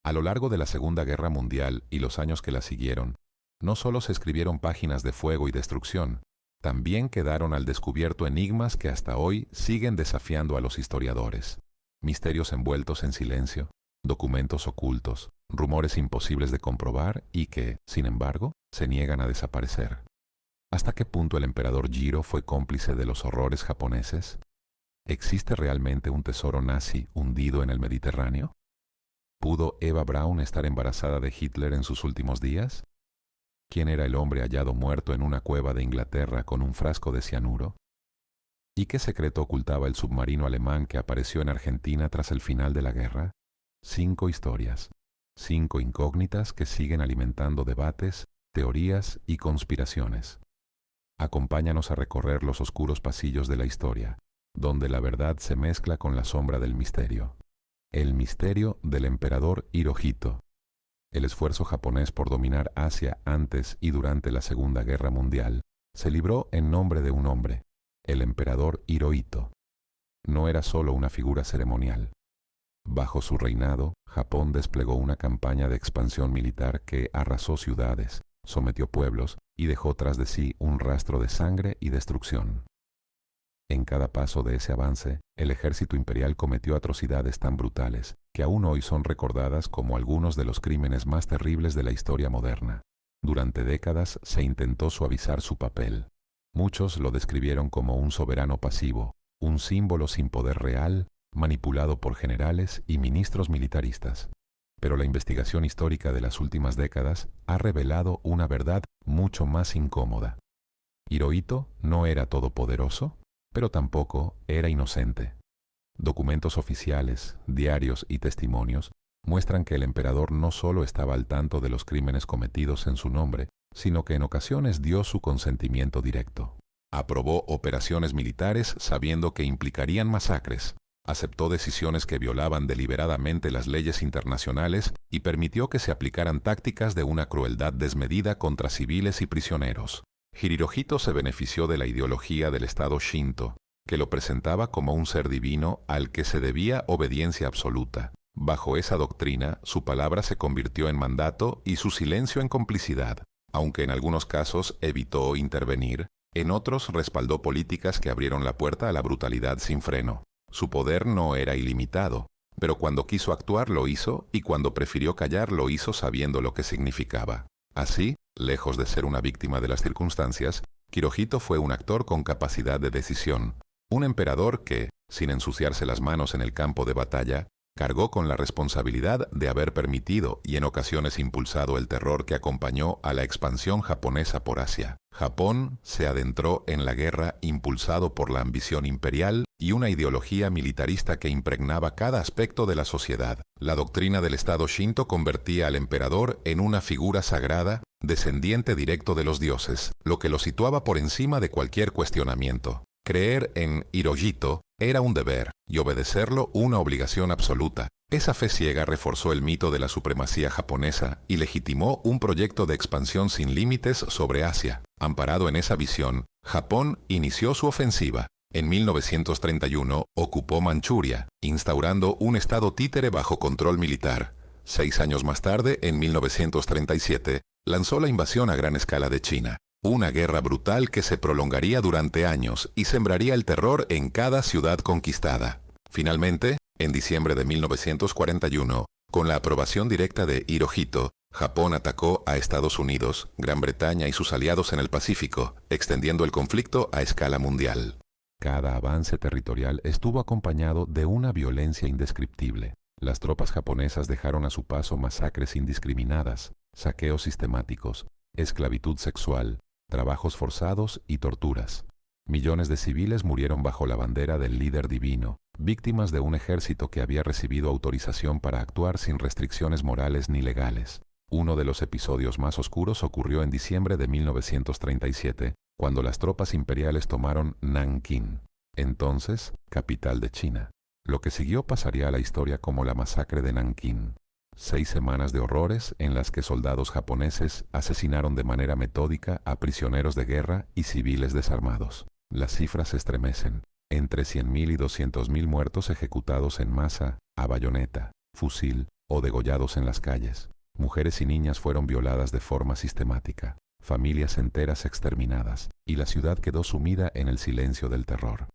A lo largo de la Segunda Guerra Mundial y los años que la siguieron, no solo se escribieron páginas de fuego y destrucción, también quedaron al descubierto enigmas que hasta hoy siguen desafiando a los historiadores. Misterios envueltos en silencio, documentos ocultos, rumores imposibles de comprobar y que, sin embargo, se niegan a desaparecer. ¿Hasta qué punto el emperador Jiro fue cómplice de los horrores japoneses? ¿Existe realmente un tesoro nazi hundido en el Mediterráneo? ¿Pudo Eva Braun estar embarazada de Hitler en sus últimos días? ¿Quién era el hombre hallado muerto en una cueva de Inglaterra con un frasco de cianuro? ¿Y qué secreto ocultaba el submarino alemán que apareció en Argentina tras el final de la guerra? 5 historias, 5 incógnitas que siguen alimentando debates, teorías y conspiraciones. Acompáñanos a recorrer los oscuros pasillos de la historia, donde la verdad se mezcla con la sombra del misterio. El misterio del emperador Hirohito. El esfuerzo japonés por dominar Asia antes y durante la Segunda Guerra Mundial se libró en nombre de un hombre, el emperador Hirohito. No era solo una figura ceremonial. Bajo su reinado, Japón desplegó una campaña de expansión militar que arrasó ciudades, sometió pueblos y dejó tras de sí un rastro de sangre y destrucción. En cada paso de ese avance, el ejército imperial cometió atrocidades tan brutales que aún hoy son recordadas como algunos de los crímenes más terribles de la historia moderna. Durante décadas se intentó suavizar su papel. Muchos lo describieron como un soberano pasivo, un símbolo sin poder real, manipulado por generales y ministros militaristas. Pero la investigación histórica de las últimas décadas ha revelado una verdad mucho más incómoda. ¿Hirohito no era todopoderoso? Pero tampoco era inocente. Documentos oficiales, diarios y testimonios muestran que el emperador no solo estaba al tanto de los crímenes cometidos en su nombre, sino que en ocasiones dio su consentimiento directo. Aprobó operaciones militares sabiendo que implicarían masacres, aceptó decisiones que violaban deliberadamente las leyes internacionales y permitió que se aplicaran tácticas de una crueldad desmedida contra civiles y prisioneros. Hirohito se benefició de la ideología del Estado Shinto, que lo presentaba como un ser divino al que se debía obediencia absoluta. Bajo esa doctrina, su palabra se convirtió en mandato y su silencio en complicidad. Aunque en algunos casos evitó intervenir, en otros respaldó políticas que abrieron la puerta a la brutalidad sin freno. Su poder no era ilimitado, pero cuando quiso actuar lo hizo y cuando prefirió callar lo hizo sabiendo lo que significaba. Así, lejos de ser una víctima de las circunstancias, Hirohito fue un actor con capacidad de decisión, un emperador que, sin ensuciarse las manos en el campo de batalla, cargó con la responsabilidad de haber permitido y en ocasiones impulsado el terror que acompañó a la expansión japonesa por Asia. Japón se adentró en la guerra impulsado por la ambición imperial y una ideología militarista que impregnaba cada aspecto de la sociedad. La doctrina del Estado Shinto convertía al emperador en una figura sagrada, descendiente directo de los dioses, lo que lo situaba por encima de cualquier cuestionamiento. Creer en Hirohito era un deber y obedecerlo una obligación absoluta. Esa fe ciega reforzó el mito de la supremacía japonesa y legitimó un proyecto de expansión sin límites sobre Asia. Amparado en esa visión, Japón inició su ofensiva. En 1931 ocupó Manchuria, instaurando un estado títere bajo control militar. 6 años más tarde, en 1937, lanzó la invasión a gran escala de China. Una guerra brutal que se prolongaría durante años y sembraría el terror en cada ciudad conquistada. Finalmente, en diciembre de 1941, con la aprobación directa de Hirohito, Japón atacó a Estados Unidos, Gran Bretaña y sus aliados en el Pacífico, extendiendo el conflicto a escala mundial. Cada avance territorial estuvo acompañado de una violencia indescriptible. Las tropas japonesas dejaron a su paso masacres indiscriminadas, saqueos sistemáticos, esclavitud sexual, trabajos forzados y torturas. Millones de civiles murieron bajo la bandera del líder divino, víctimas de un ejército que había recibido autorización para actuar sin restricciones morales ni legales. Uno de los episodios más oscuros ocurrió en diciembre de 1937, cuando las tropas imperiales tomaron Nankín, entonces capital de China. Lo que siguió pasaría a la historia como la masacre de Nankín. 6 semanas de horrores en las que soldados japoneses asesinaron de manera metódica a prisioneros de guerra y civiles desarmados. Las cifras estremecen. Entre 100.000 y 200.000 muertos ejecutados en masa, a bayoneta, fusil o degollados en las calles. Mujeres y niñas fueron violadas de forma sistemática, familias enteras exterminadas, y la ciudad quedó sumida en el silencio del terror.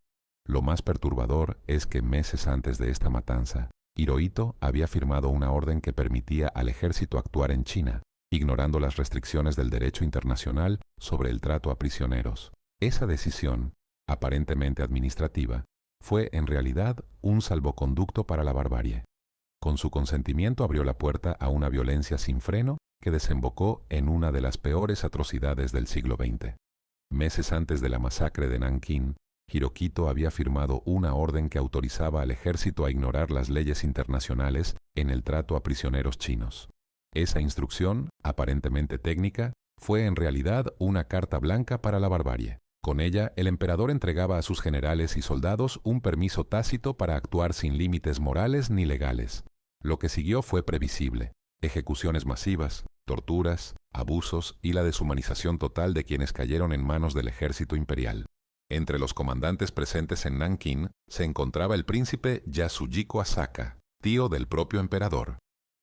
Lo más perturbador es que meses antes de esta matanza, Hirohito había firmado una orden que permitía al ejército actuar en China, ignorando las restricciones del derecho internacional sobre el trato a prisioneros. Esa decisión, aparentemente administrativa, fue en realidad un salvoconducto para la barbarie. Con su consentimiento abrió la puerta a una violencia sin freno que desembocó en una de las peores atrocidades del siglo XX. Meses antes de la masacre de Nankín, Hirohito había firmado una orden que autorizaba al ejército a ignorar las leyes internacionales en el trato a prisioneros chinos. Esa instrucción, aparentemente técnica, fue en realidad una carta blanca para la barbarie. Con ella, el emperador entregaba a sus generales y soldados un permiso tácito para actuar sin límites morales ni legales. Lo que siguió fue previsible: ejecuciones masivas, torturas, abusos y la deshumanización total de quienes cayeron en manos del ejército imperial. Entre los comandantes presentes en Nankín se encontraba el príncipe Yasuyiko Asaka, tío del propio emperador.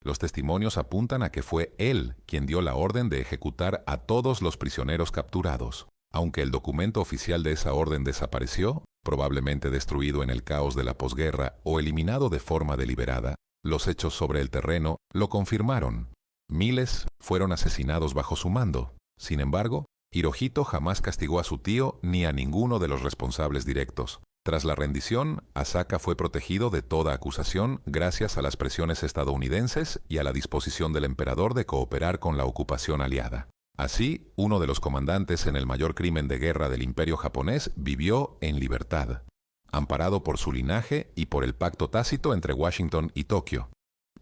Los testimonios apuntan a que fue él quien dio la orden de ejecutar a todos los prisioneros capturados. Aunque el documento oficial de esa orden desapareció, probablemente destruido en el caos de la posguerra o eliminado de forma deliberada, los hechos sobre el terreno lo confirmaron. Miles fueron asesinados bajo su mando. Sin embargo, Hirohito jamás castigó a su tío ni a ninguno de los responsables directos. Tras la rendición, Asaka fue protegido de toda acusación gracias a las presiones estadounidenses y a la disposición del emperador de cooperar con la ocupación aliada. Así, uno de los comandantes en el mayor crimen de guerra del imperio japonés vivió en libertad, amparado por su linaje y por el pacto tácito entre Washington y Tokio.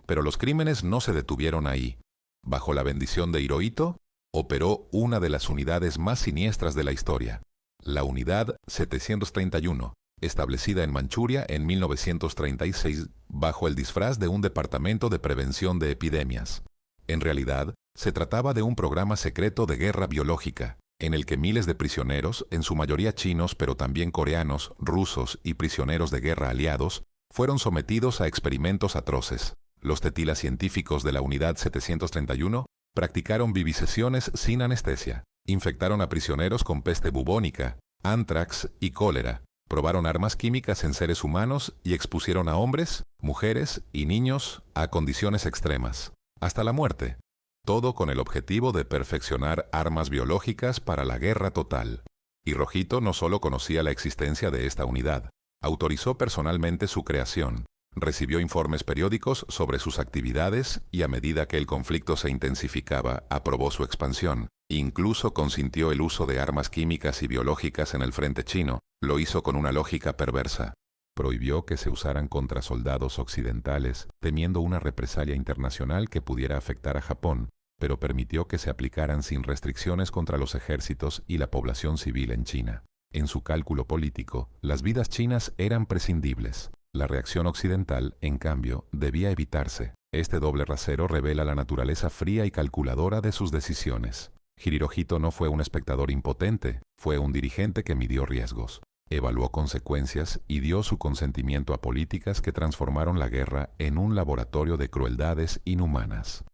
Pero los crímenes no se detuvieron ahí. Bajo la bendición de Hirohito, operó una de las unidades más siniestras de la historia, la Unidad 731, establecida en Manchuria en 1936 bajo el disfraz de un departamento de prevención de epidemias. En realidad, se trataba de un programa secreto de guerra biológica, en el que miles de prisioneros, en su mayoría chinos pero también coreanos, rusos y prisioneros de guerra aliados, fueron sometidos a experimentos atroces. Los tetilas científicos de la Unidad 731 practicaron viviseciones sin anestesia, infectaron a prisioneros con peste bubónica, ántrax y cólera, probaron armas químicas en seres humanos y expusieron a hombres, mujeres y niños a condiciones extremas, hasta la muerte. Todo con el objetivo de perfeccionar armas biológicas para la guerra total. Hirohito no solo conocía la existencia de esta unidad, autorizó personalmente su creación, recibió informes periódicos sobre sus actividades y a medida que el conflicto se intensificaba, aprobó su expansión. Incluso consintió el uso de armas químicas y biológicas en el frente chino. Lo hizo con una lógica perversa. Prohibió que se usaran contra soldados occidentales, temiendo una represalia internacional que pudiera afectar a Japón, pero permitió que se aplicaran sin restricciones contra los ejércitos y la población civil en China. En su cálculo político, las vidas chinas eran prescindibles. La reacción occidental, en cambio, debía evitarse. Este doble rasero revela la naturaleza fría y calculadora de sus decisiones. Hirohito no fue un espectador impotente, fue un dirigente que midió riesgos, evaluó consecuencias y dio su consentimiento a políticas que transformaron la guerra en un laboratorio de crueldades inhumanas.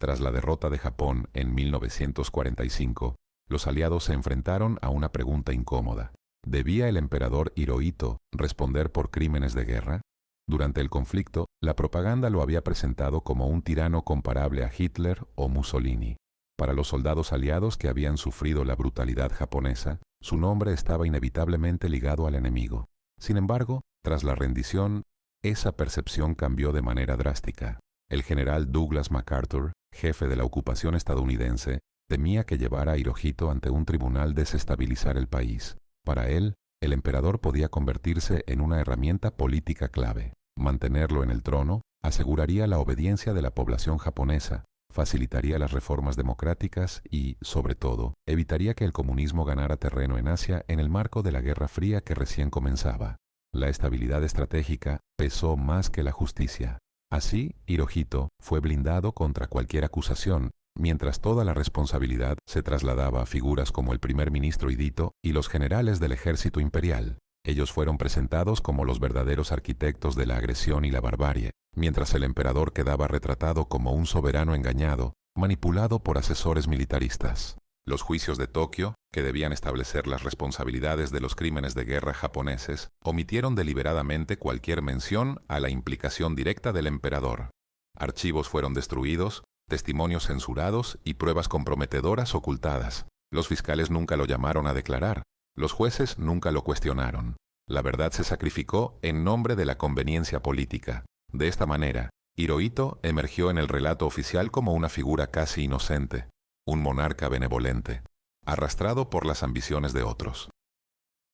Tras la derrota de Japón en 1945, los aliados se enfrentaron a una pregunta incómoda. ¿Debía el emperador Hirohito responder por crímenes de guerra? Durante el conflicto, la propaganda lo había presentado como un tirano comparable a Hitler o Mussolini. Para los soldados aliados que habían sufrido la brutalidad japonesa, su nombre estaba inevitablemente ligado al enemigo. Sin embargo, tras la rendición, esa percepción cambió de manera drástica. El general Douglas MacArthur, jefe de la ocupación estadounidense, temía que llevara a Hirohito ante un tribunal desestabilizar el país. Para él, el emperador podía convertirse en una herramienta política clave. Mantenerlo en el trono aseguraría la obediencia de la población japonesa, facilitaría las reformas democráticas y, sobre todo, evitaría que el comunismo ganara terreno en Asia en el marco de la Guerra Fría que recién comenzaba. La estabilidad estratégica pesó más que la justicia. Así, Hirohito fue blindado contra cualquier acusación, mientras toda la responsabilidad se trasladaba a figuras como el primer ministro Hidito y los generales del ejército imperial. Ellos fueron presentados como los verdaderos arquitectos de la agresión y la barbarie, mientras el emperador quedaba retratado como un soberano engañado, manipulado por asesores militaristas. Los juicios de Tokio, que debían establecer las responsabilidades de los crímenes de guerra japoneses, omitieron deliberadamente cualquier mención a la implicación directa del emperador. Archivos fueron destruidos, testimonios censurados y pruebas comprometedoras ocultadas. Los fiscales nunca lo llamaron a declarar. Los jueces nunca lo cuestionaron. La verdad se sacrificó en nombre de la conveniencia política. De esta manera, Hirohito emergió en el relato oficial como una figura casi inocente, un monarca benevolente, arrastrado por las ambiciones de otros.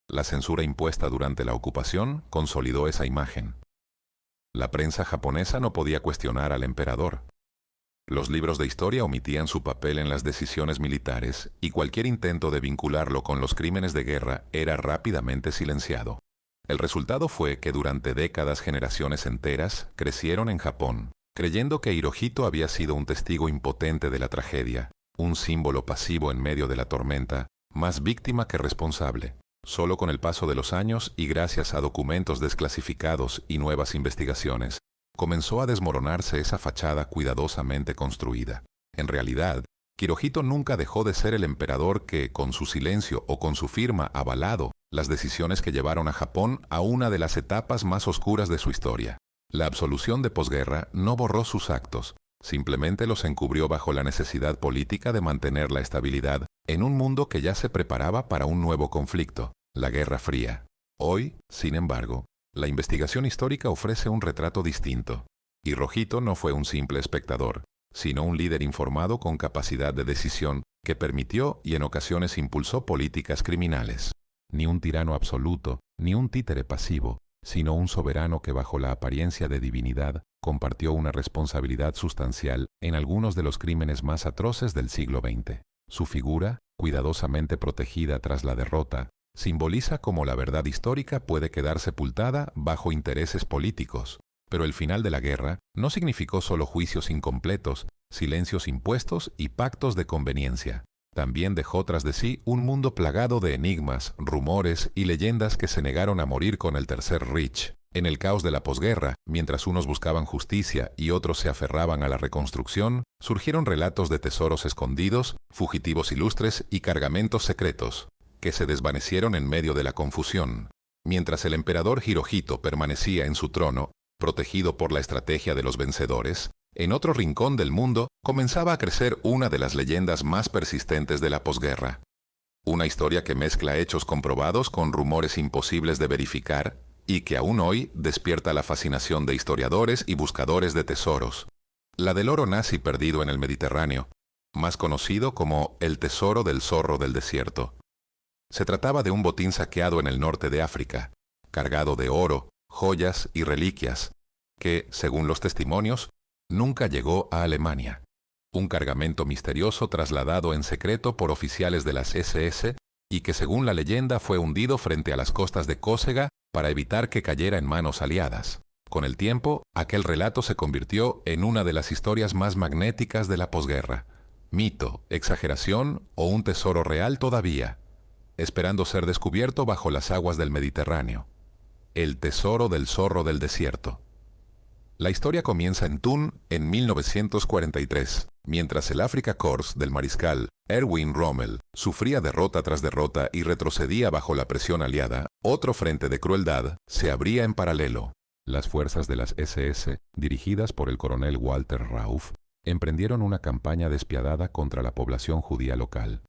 La censura impuesta durante la ocupación consolidó esa imagen. La prensa japonesa no podía cuestionar al emperador. Los libros de historia omitían su papel en las decisiones militares y cualquier intento de vincularlo con los crímenes de guerra era rápidamente silenciado. El resultado fue que durante décadas generaciones enteras crecieron en Japón, creyendo que Hirohito había sido un testigo impotente de la tragedia, un símbolo pasivo en medio de la tormenta, más víctima que responsable. Solo con el paso de los años y gracias a documentos desclasificados y nuevas investigaciones, comenzó a desmoronarse esa fachada cuidadosamente construida. En realidad, Hirohito nunca dejó de ser el emperador que, con su silencio o con su firma avalado, las decisiones que llevaron a Japón a una de las etapas más oscuras de su historia. La absolución de posguerra no borró sus actos, simplemente los encubrió bajo la necesidad política de mantener la estabilidad en un mundo que ya se preparaba para un nuevo conflicto, la Guerra Fría. Hoy, sin embargo, la investigación histórica ofrece un retrato distinto. Hirohito no fue un simple espectador, sino un líder informado con capacidad de decisión que permitió y en ocasiones impulsó políticas criminales. Ni un tirano absoluto, ni un títere pasivo, sino un soberano que bajo la apariencia de divinidad compartió una responsabilidad sustancial en algunos de los crímenes más atroces del siglo XX. Su figura, cuidadosamente protegida tras la derrota, simboliza cómo la verdad histórica puede quedar sepultada bajo intereses políticos. Pero el final de la guerra no significó solo juicios incompletos, silencios impuestos y pactos de conveniencia. También dejó tras de sí un mundo plagado de enigmas, rumores y leyendas que se negaron a morir con el tercer Reich. En el caos de la posguerra, mientras unos buscaban justicia y otros se aferraban a la reconstrucción, surgieron relatos de tesoros escondidos, fugitivos ilustres y cargamentos secretos, que se desvanecieron en medio de la confusión. Mientras el emperador Hirohito permanecía en su trono, protegido por la estrategia de los vencedores, en otro rincón del mundo comenzaba a crecer una de las leyendas más persistentes de la posguerra. Una historia que mezcla hechos comprobados con rumores imposibles de verificar y que aún hoy despierta la fascinación de historiadores y buscadores de tesoros. La del oro nazi perdido en el Mediterráneo, más conocido como el tesoro del zorro del desierto. Se trataba de un botín saqueado en el norte de África, cargado de oro, joyas y reliquias, que, según los testimonios, nunca llegó a Alemania. Un cargamento misterioso trasladado en secreto por oficiales de las SS y que según la leyenda fue hundido frente a las costas de Córcega para evitar que cayera en manos aliadas. Con el tiempo, aquel relato se convirtió en una de las historias más magnéticas de la posguerra. Mito, exageración o un tesoro real todavía, esperando ser descubierto bajo las aguas del Mediterráneo. El tesoro del zorro del desierto. La historia comienza en Thun en 1943, mientras el Afrika Korps del mariscal Erwin Rommel sufría derrota tras derrota y retrocedía bajo la presión aliada. Otro frente de crueldad se abría en paralelo. Las fuerzas de las SS, dirigidas por el coronel Walter Rauf, emprendieron una campaña despiadada contra la población judía local.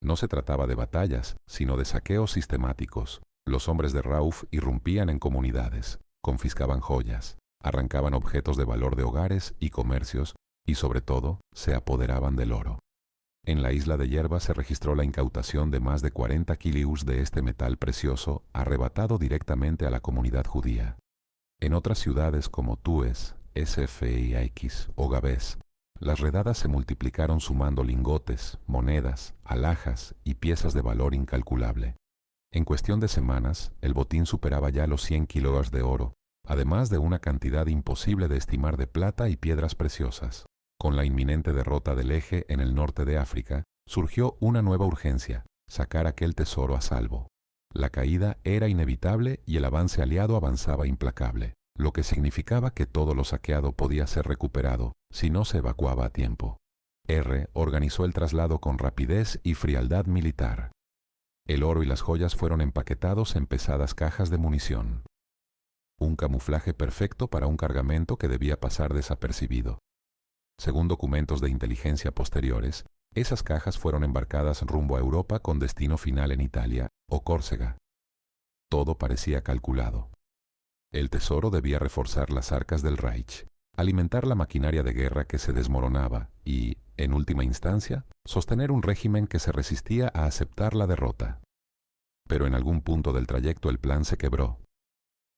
No se trataba de batallas, sino de saqueos sistemáticos. Los hombres de Rauf irrumpían en comunidades, confiscaban joyas, arrancaban objetos de valor de hogares y comercios y, sobre todo, se apoderaban del oro. En la isla de Yerba se registró la incautación de más de 40 kilos de este metal precioso arrebatado directamente a la comunidad judía. En otras ciudades como Tues, Sfax o Gabés, las redadas se multiplicaron sumando lingotes, monedas, alhajas y piezas de valor incalculable. En cuestión de semanas, el botín superaba ya los 100 kilos de oro, además de una cantidad imposible de estimar de plata y piedras preciosas. Con la inminente derrota del Eje en el norte de África, surgió una nueva urgencia: sacar aquel tesoro a salvo. La caída era inevitable y el avance aliado avanzaba implacable, lo que significaba que todo lo saqueado podía ser recuperado si no se evacuaba a tiempo. R organizó el traslado con rapidez y frialdad militar. El oro y las joyas fueron empaquetados en pesadas cajas de munición. Un camuflaje perfecto para un cargamento que debía pasar desapercibido. Según documentos de inteligencia posteriores, esas cajas fueron embarcadas rumbo a Europa con destino final en Italia o Córcega. Todo parecía calculado. El tesoro debía reforzar las arcas del Reich, alimentar la maquinaria de guerra que se desmoronaba y, en última instancia, sostener un régimen que se resistía a aceptar la derrota. Pero en algún punto del trayecto el plan se quebró.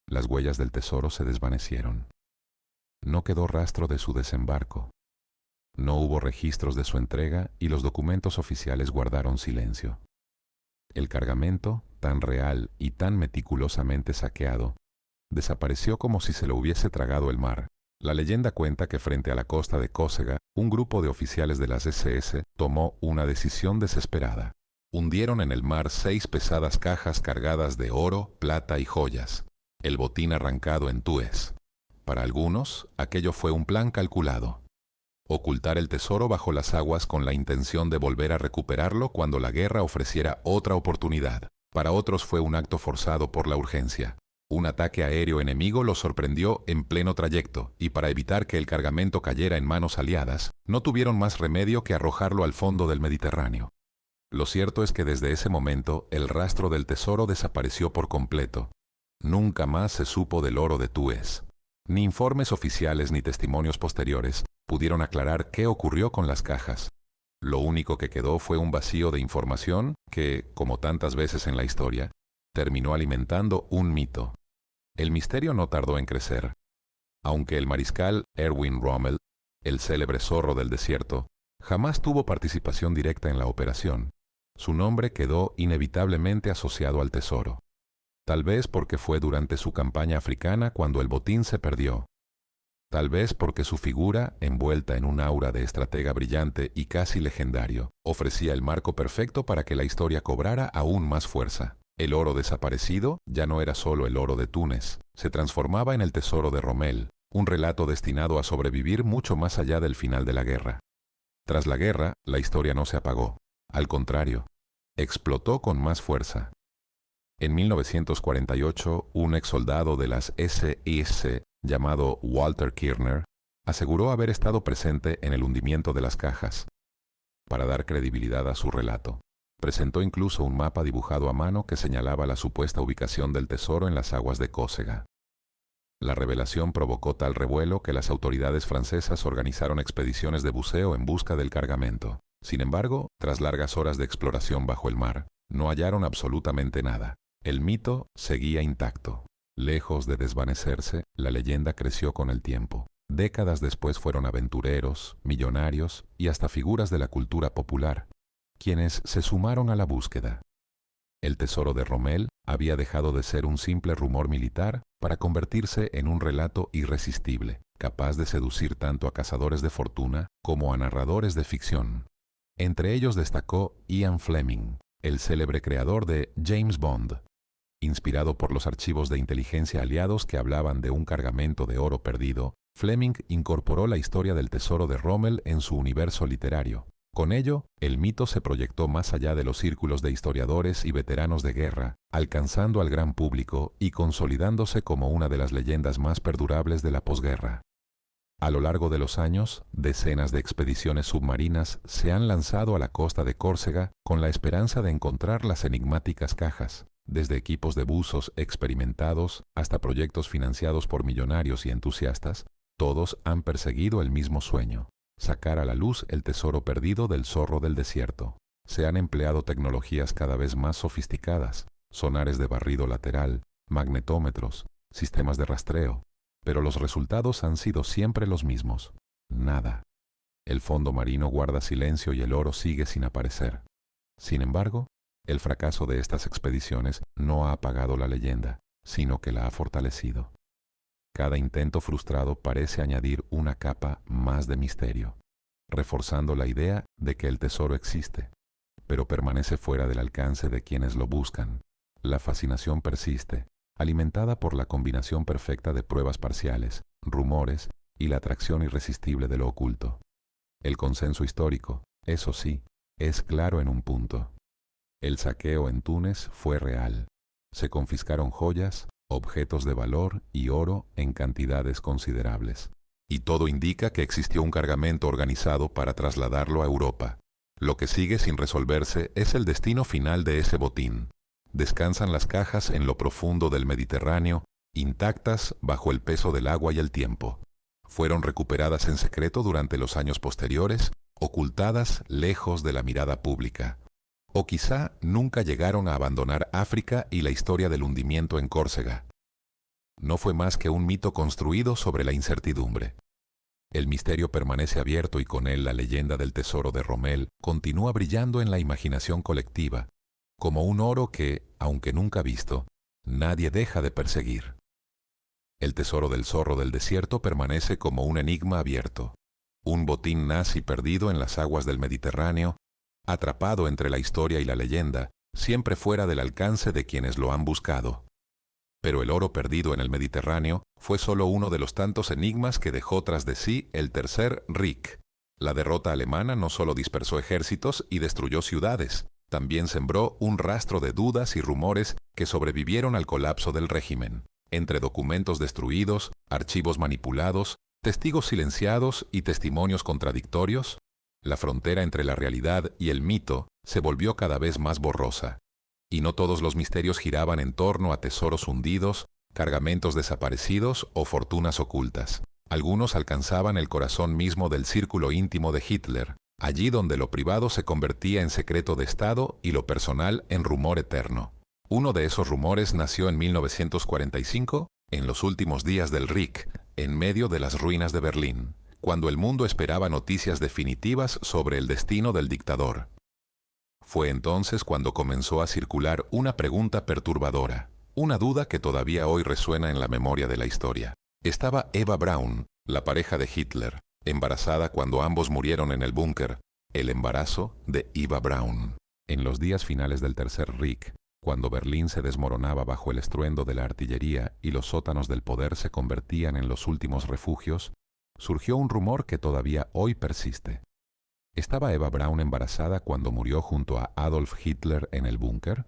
Las huellas del tesoro se desvanecieron. No quedó rastro de su desembarco. No hubo registros de su entrega y los documentos oficiales guardaron silencio. El cargamento, tan real y tan meticulosamente saqueado, desapareció como si se lo hubiese tragado el mar. La leyenda cuenta que frente a la costa de Córcega, un grupo de oficiales de las SS tomó una decisión desesperada. Hundieron en el mar 6 pesadas cajas cargadas de oro, plata y joyas, el botín arrancado en Túes. Para algunos, aquello fue un plan calculado. Ocultar el tesoro bajo las aguas con la intención de volver a recuperarlo cuando la guerra ofreciera otra oportunidad. Para otros fue un acto forzado por la urgencia. Un ataque aéreo enemigo lo sorprendió en pleno trayecto, y para evitar que el cargamento cayera en manos aliadas, no tuvieron más remedio que arrojarlo al fondo del Mediterráneo. Lo cierto es que desde ese momento el rastro del tesoro desapareció por completo. Nunca más se supo del oro de Túes. Ni informes oficiales ni testimonios posteriores pudieron aclarar qué ocurrió con las cajas. Lo único que quedó fue un vacío de información que, como tantas veces en la historia, terminó alimentando un mito. El misterio no tardó en crecer. Aunque el mariscal Erwin Rommel, el célebre zorro del desierto, jamás tuvo participación directa en la operación, su nombre quedó inevitablemente asociado al tesoro. Tal vez porque fue durante su campaña africana cuando el botín se perdió. Tal vez porque su figura, envuelta en un aura de estratega brillante y casi legendario, ofrecía el marco perfecto para que la historia cobrara aún más fuerza. El oro desaparecido ya no era solo el oro de Túnez, se transformaba en el tesoro de Rommel, un relato destinado a sobrevivir mucho más allá del final de la guerra. Tras la guerra, la historia no se apagó. Al contrario, explotó con más fuerza. En 1948, un exsoldado de las SS, llamado Walter Kirner, aseguró haber estado presente en el hundimiento de las cajas. Para dar credibilidad a su relato, presentó incluso un mapa dibujado a mano que señalaba la supuesta ubicación del tesoro en las aguas de Córcega. La revelación provocó tal revuelo que las autoridades francesas organizaron expediciones de buceo en busca del cargamento. Sin embargo, tras largas horas de exploración bajo el mar, no hallaron absolutamente nada. El mito seguía intacto. Lejos de desvanecerse, la leyenda creció con el tiempo. Décadas después fueron aventureros, millonarios y hasta figuras de la cultura popular quienes se sumaron a la búsqueda. El tesoro de Rommel había dejado de ser un simple rumor militar para convertirse en un relato irresistible, capaz de seducir tanto a cazadores de fortuna como a narradores de ficción. Entre ellos destacó Ian Fleming, el célebre creador de James Bond. Inspirado por los archivos de inteligencia aliados que hablaban de un cargamento de oro perdido, Fleming incorporó la historia del tesoro de Rommel en su universo literario. Con ello, el mito se proyectó más allá de los círculos de historiadores y veteranos de guerra, alcanzando al gran público y consolidándose como una de las leyendas más perdurables de la posguerra. A lo largo de los años, decenas de expediciones submarinas se han lanzado a la costa de Córcega con la esperanza de encontrar las enigmáticas cajas, desde equipos de buzos experimentados hasta proyectos financiados por millonarios y entusiastas. Todos han perseguido el mismo sueño: sacar a la luz el tesoro perdido del zorro del desierto. Se han empleado tecnologías cada vez más sofisticadas, sonares de barrido lateral, magnetómetros, sistemas de rastreo, pero los resultados han sido siempre los mismos. Nada. El fondo marino guarda silencio y el oro sigue sin aparecer. Sin embargo, el fracaso de estas expediciones no ha apagado la leyenda, sino que la ha fortalecido. Cada intento frustrado parece añadir una capa más de misterio, reforzando la idea de que el tesoro existe, pero permanece fuera del alcance de quienes lo buscan, La fascinación persiste, alimentada por la combinación perfecta de pruebas parciales, rumores y la atracción irresistible de lo oculto. El consenso histórico, eso sí, es claro en un punto. El saqueo en Túnez fue real. Se confiscaron joyas, objetos de valor y oro en cantidades considerables. Y todo indica que existió un cargamento organizado para trasladarlo a Europa. Lo que sigue sin resolverse es el destino final de ese botín. Descansan las cajas en lo profundo del Mediterráneo, intactas bajo el peso del agua y el tiempo. Fueron recuperadas en secreto durante los años posteriores, ocultadas lejos de la mirada pública. O quizá nunca llegaron a abandonar África y la historia del hundimiento en Córcega. No fue más que un mito construido sobre la incertidumbre. El misterio permanece abierto y con él la leyenda del tesoro de Rommel continúa brillando en la imaginación colectiva, como un oro que, aunque nunca visto, nadie deja de perseguir. El tesoro del zorro del desierto permanece como un enigma abierto, un botín nazi perdido en las aguas del Mediterráneo, atrapado entre la historia y la leyenda, siempre fuera del alcance de quienes lo han buscado. Pero el oro perdido en el Mediterráneo fue solo uno de los tantos enigmas que dejó tras de sí el Tercer Reich. La derrota alemana no solo dispersó ejércitos y destruyó ciudades, también sembró un rastro de dudas y rumores que sobrevivieron al colapso del régimen. Entre documentos destruidos, archivos manipulados, testigos silenciados y testimonios contradictorios, la frontera entre la realidad y el mito se volvió cada vez más borrosa. Y no todos los misterios giraban en torno a tesoros hundidos, cargamentos desaparecidos o fortunas ocultas. Algunos alcanzaban el corazón mismo del círculo íntimo de Hitler, allí donde lo privado se convertía en secreto de Estado y lo personal en rumor eterno. Uno de esos rumores nació en 1945, en los últimos días del Reich, en medio de las ruinas de Berlín, cuando el mundo esperaba noticias definitivas sobre el destino del dictador. Fue entonces cuando comenzó a circular una pregunta perturbadora, una duda que todavía hoy resuena en la memoria de la historia. Estaba Eva Braun, la pareja de Hitler, embarazada cuando ambos murieron en el búnker, el embarazo de Eva Braun. En los días finales del Tercer Reich, cuando Berlín se desmoronaba bajo el estruendo de la artillería y los sótanos del poder se convertían en los últimos refugios, surgió un rumor que todavía hoy persiste. ¿Estaba Eva Braun embarazada cuando murió junto a Adolf Hitler en el búnker?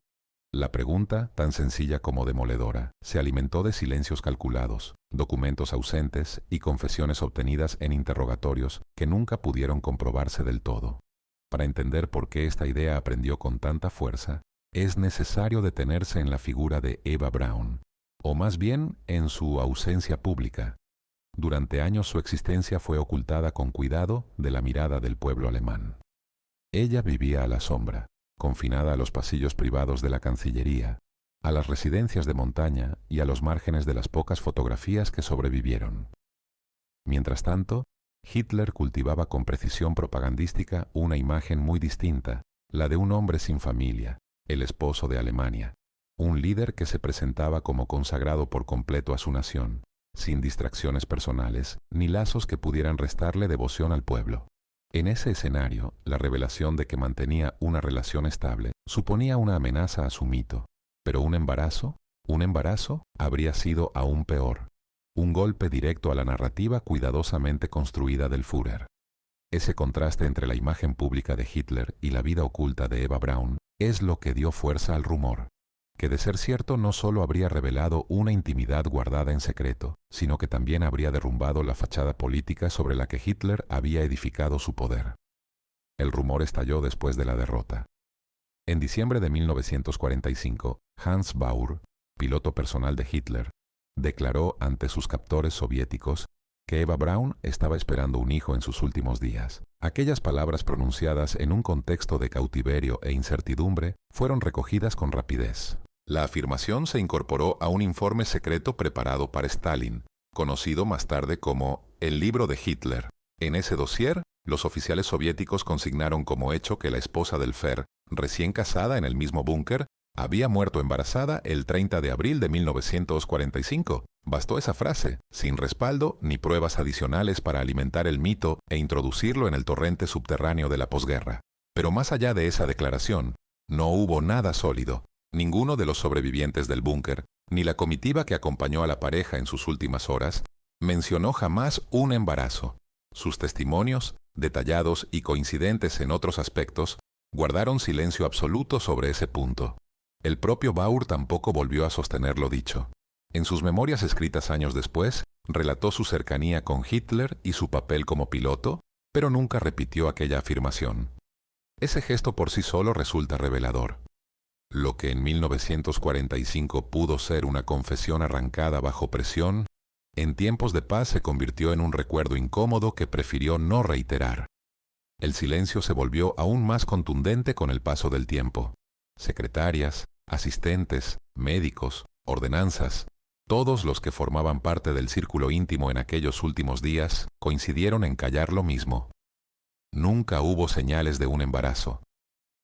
La pregunta, tan sencilla como demoledora, se alimentó de silencios calculados, documentos ausentes y confesiones obtenidas en interrogatorios que nunca pudieron comprobarse del todo. Para entender por qué esta idea aprendió con tanta fuerza, es necesario detenerse en la figura de Eva Braun, o más bien en su ausencia pública. Durante años su existencia fue ocultada con cuidado de la mirada del pueblo alemán. Ella vivía a la sombra, confinada a los pasillos privados de la Cancillería, a las residencias de montaña y a los márgenes de las pocas fotografías que sobrevivieron. Mientras tanto, Hitler cultivaba con precisión propagandística una imagen muy distinta, la de un hombre sin familia, el esposo de Alemania, un líder que se presentaba como consagrado por completo a su nación, sin distracciones personales ni lazos que pudieran restarle devoción al pueblo. En ese escenario, la revelación de que mantenía una relación estable suponía una amenaza a su mito, pero un embarazo habría sido aún peor, un golpe directo a la narrativa cuidadosamente construida del Führer. Ese contraste entre la imagen pública de Hitler y la vida oculta de Eva Braun es lo que dio fuerza al rumor, que de ser cierto no solo habría revelado una intimidad guardada en secreto, sino que también habría derrumbado la fachada política sobre la que Hitler había edificado su poder. El rumor estalló después de la derrota. En diciembre de 1945, Hans Baur, piloto personal de Hitler, declaró ante sus captores soviéticos que Eva Braun estaba esperando un hijo en sus últimos días. Aquellas palabras pronunciadas en un contexto de cautiverio e incertidumbre fueron recogidas con rapidez. La afirmación se incorporó a un informe secreto preparado para Stalin, conocido más tarde como el libro de Hitler. En ese dossier, los oficiales soviéticos consignaron como hecho que la esposa del Führer, recién casada en el mismo búnker, había muerto embarazada el 30 de abril de 1945. Bastó esa frase, sin respaldo ni pruebas adicionales para alimentar el mito e introducirlo en el torrente subterráneo de la posguerra. Pero más allá de esa declaración, no hubo nada sólido, Ninguno de los sobrevivientes del búnker, ni la comitiva que acompañó a la pareja en sus últimas horas, mencionó jamás un embarazo. Sus testimonios, detallados y coincidentes en otros aspectos, guardaron silencio absoluto sobre ese punto. El propio Baur tampoco volvió a sostener lo dicho. En sus memorias escritas años después, relató su cercanía con Hitler y su papel como piloto, pero nunca repitió aquella afirmación. Ese gesto por sí solo resulta revelador. Lo que en 1945 pudo ser una confesión arrancada bajo presión, en tiempos de paz se convirtió en un recuerdo incómodo que prefirió no reiterar. El silencio se volvió aún más contundente con el paso del tiempo. Secretarias, asistentes, médicos, ordenanzas, todos los que formaban parte del círculo íntimo en aquellos últimos días coincidieron en callar lo mismo. Nunca hubo señales de un embarazo.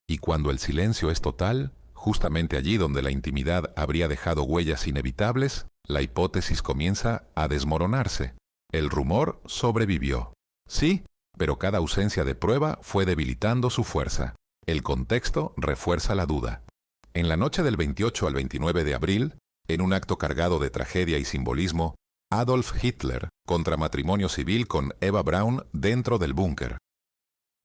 Y cuando el silencio es total, justamente allí donde la intimidad habría dejado huellas inevitables, la hipótesis comienza a desmoronarse. El rumor sobrevivió. Sí, pero cada ausencia de prueba fue debilitando su fuerza. El contexto refuerza la duda. En la noche del 28 al 29 de abril, en un acto cargado de tragedia y simbolismo, Adolf Hitler contra matrimonio civil con Eva Braun dentro del búnker.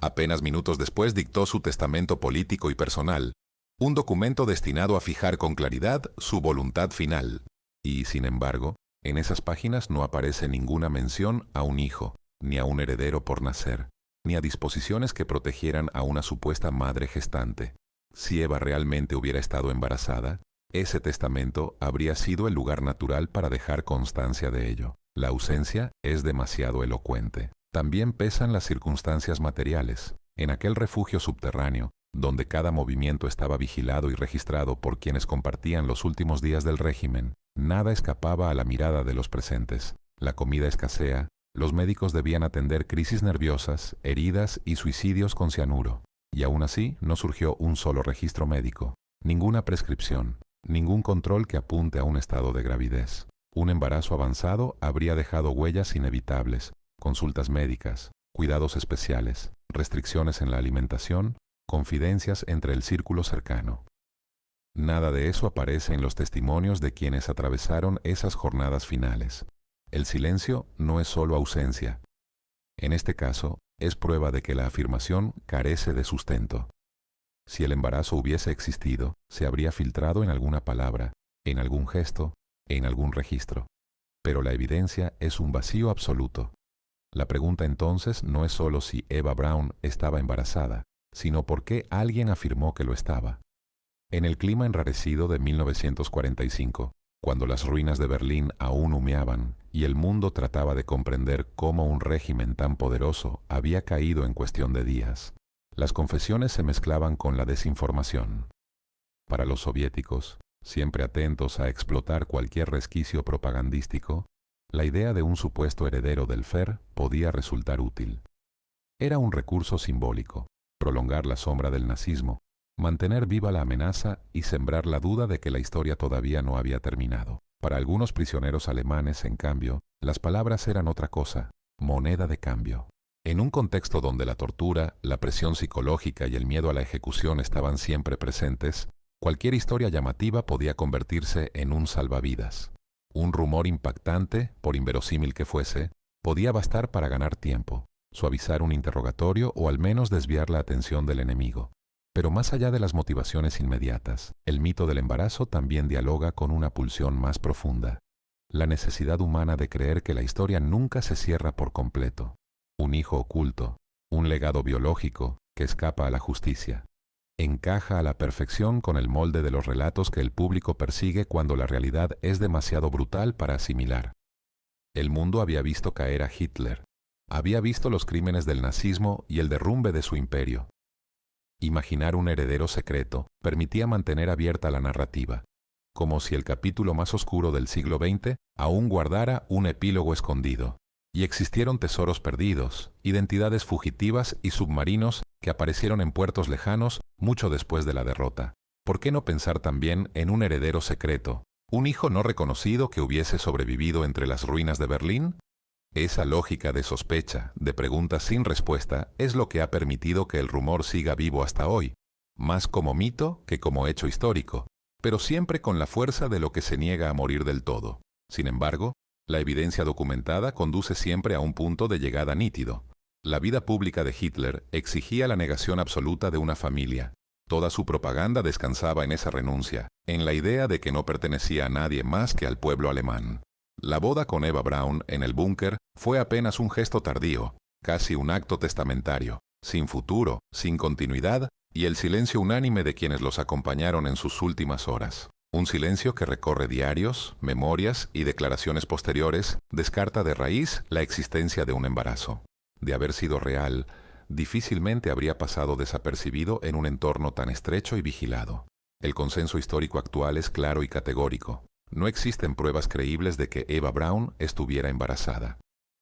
Apenas minutos después dictó su testamento político y personal, un documento destinado a fijar con claridad su voluntad final. Y, sin embargo, en esas páginas no aparece ninguna mención a un hijo, ni a un heredero por nacer, ni a disposiciones que protegieran a una supuesta madre gestante. Si Eva realmente hubiera estado embarazada, ese testamento habría sido el lugar natural para dejar constancia de ello. La ausencia es demasiado elocuente. También pesan las circunstancias materiales. En aquel refugio subterráneo, donde cada movimiento estaba vigilado y registrado por quienes compartían los últimos días del régimen, nada escapaba a la mirada de los presentes. La comida escasea, los médicos debían atender crisis nerviosas, heridas y suicidios con cianuro. Y aún así no surgió un solo registro médico, ninguna prescripción, ningún control que apunte a un estado de gravidez. Un embarazo avanzado habría dejado huellas inevitables, consultas médicas, cuidados especiales, restricciones en la alimentación, confidencias entre el círculo cercano. Nada de eso aparece en los testimonios de quienes atravesaron esas jornadas finales. El silencio no es solo ausencia. En este caso, es prueba de que la afirmación carece de sustento. Si el embarazo hubiese existido, se habría filtrado en alguna palabra, en algún gesto, en algún registro. Pero la evidencia es un vacío absoluto. La pregunta entonces no es solo si Eva Braun estaba embarazada, sino por qué alguien afirmó que lo estaba. En el clima enrarecido de 1945, cuando las ruinas de Berlín aún humeaban y el mundo trataba de comprender cómo un régimen tan poderoso había caído en cuestión de días, las confesiones se mezclaban con la desinformación. Para los soviéticos, siempre atentos a explotar cualquier resquicio propagandístico, la idea de un supuesto heredero del FER podía resultar útil. Era un recurso simbólico, prolongar la sombra del nazismo, mantener viva la amenaza y sembrar la duda de que la historia todavía no había terminado. Para algunos prisioneros alemanes, en cambio, las palabras eran otra cosa, moneda de cambio. En un contexto donde la tortura, la presión psicológica y el miedo a la ejecución estaban siempre presentes, cualquier historia llamativa podía convertirse en un salvavidas. Un rumor impactante, por inverosímil que fuese, podía bastar para ganar tiempo, suavizar un interrogatorio o al menos desviar la atención del enemigo. Pero más allá de las motivaciones inmediatas, el mito del embarazo también dialoga con una pulsión más profunda. La necesidad humana de creer que la historia nunca se cierra por completo. Un hijo oculto, un legado biológico que escapa a la justicia. Encaja a la perfección con el molde de los relatos que el público persigue cuando la realidad es demasiado brutal para asimilar. El mundo había visto caer a Hitler. Había visto los crímenes del nazismo y el derrumbe de su imperio. Imaginar un heredero secreto permitía mantener abierta la narrativa, como si el capítulo más oscuro del siglo XX aún guardara un epílogo escondido. Y existieron tesoros perdidos, identidades fugitivas y submarinos que aparecieron en puertos lejanos mucho después de la derrota. ¿Por qué no pensar también en un heredero secreto, un hijo no reconocido que hubiese sobrevivido entre las ruinas de Berlín? Esa lógica de sospecha, de preguntas sin respuesta, es lo que ha permitido que el rumor siga vivo hasta hoy, más como mito que como hecho histórico. pero siempre con la fuerza de lo que se niega a morir del todo. Sin embargo, la evidencia documentada conduce siempre a un punto de llegada nítido. La vida pública de Hitler exigía la negación absoluta de una familia. Toda su propaganda descansaba en esa renuncia, en la idea de que no pertenecía a nadie más que al pueblo alemán. La boda con Eva Braun en el búnker fue apenas un gesto tardío, casi un acto testamentario, sin futuro, sin continuidad, y el silencio unánime de quienes los acompañaron en sus últimas horas. Un silencio que recorre diarios, memorias y declaraciones posteriores, descarta de raíz la existencia de un embarazo. De haber sido real, difícilmente habría pasado desapercibido en un entorno tan estrecho y vigilado. El consenso histórico actual es claro y categórico. No existen pruebas creíbles de que Eva Braun estuviera embarazada.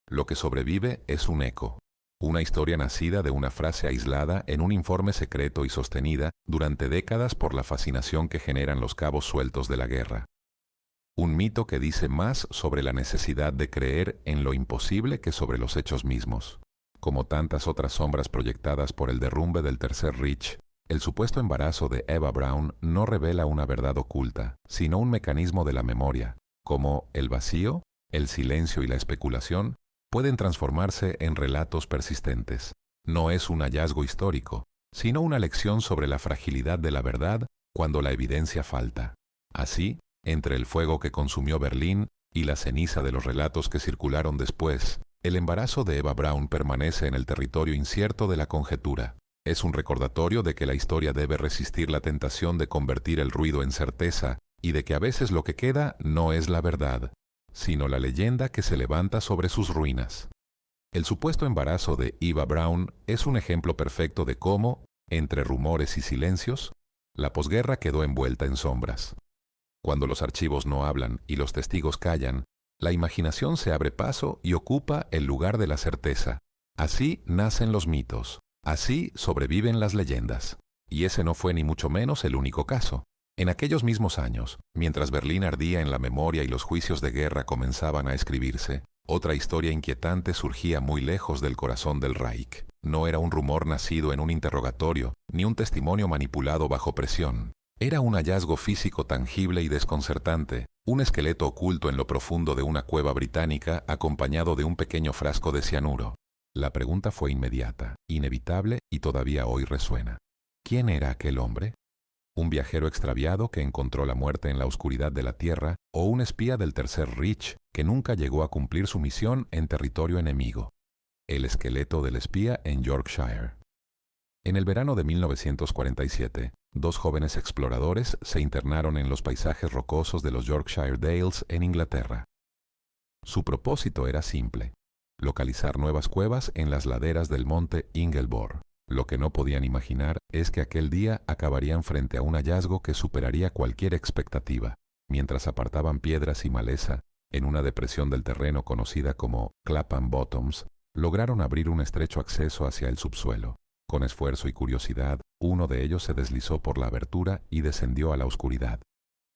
Lo que sobrevive es un eco, una historia nacida de una frase aislada en un informe secreto y sostenida durante décadas por la fascinación que generan los cabos sueltos de la guerra. Un mito que dice más sobre la necesidad de creer en lo imposible que sobre los hechos mismos. Como tantas otras sombras proyectadas por el derrumbe del Tercer Reich, el supuesto embarazo de Eva Braun no revela una verdad oculta, sino un mecanismo de la memoria, como el vacío, el silencio y la especulación pueden transformarse en relatos persistentes. No es un hallazgo histórico, sino una lección sobre la fragilidad de la verdad cuando la evidencia falta. Así, entre el fuego que consumió Berlín y la ceniza de los relatos que circularon después, el embarazo de Eva Braun permanece en el territorio incierto de la conjetura. Es un recordatorio de que la historia debe resistir la tentación de convertir el ruido en certeza y de que a veces lo que queda no es la verdad, sino la leyenda que se levanta sobre sus ruinas. El supuesto embarazo de Eva Braun es un ejemplo perfecto de cómo, entre rumores y silencios, la posguerra quedó envuelta en sombras. Cuando los archivos no hablan y los testigos callan, la imaginación se abre paso y ocupa el lugar de la certeza. Así nacen los mitos, así sobreviven las leyendas. Y ese no fue ni mucho menos el único caso. En aquellos mismos años, mientras Berlín ardía en la memoria y los juicios de guerra comenzaban a escribirse, otra historia inquietante surgía muy lejos del corazón del Reich. No era un rumor nacido en un interrogatorio, ni un testimonio manipulado bajo presión. Era un hallazgo físico tangible y desconcertante, un esqueleto oculto en lo profundo de una cueva británica acompañado de un pequeño frasco de cianuro. La pregunta fue inmediata, inevitable y todavía hoy resuena. ¿Quién era aquel hombre? ¿Un viajero extraviado que encontró la muerte en la oscuridad de la tierra o un espía del Tercer Reich que nunca llegó a cumplir su misión en territorio enemigo? El esqueleto del espía en Yorkshire. En el verano de 1947, dos jóvenes exploradores se internaron en los paisajes rocosos de los Yorkshire Dales en Inglaterra. Su propósito era simple: localizar nuevas cuevas en las laderas del monte Ingelbor. Lo que no podían imaginar es que aquel día acabarían frente a un hallazgo que superaría cualquier expectativa. Mientras apartaban piedras y maleza, en una depresión del terreno conocida como Clapham Bottoms, lograron abrir un estrecho acceso hacia el subsuelo. Con esfuerzo y curiosidad, uno de ellos se deslizó por la abertura y descendió a la oscuridad.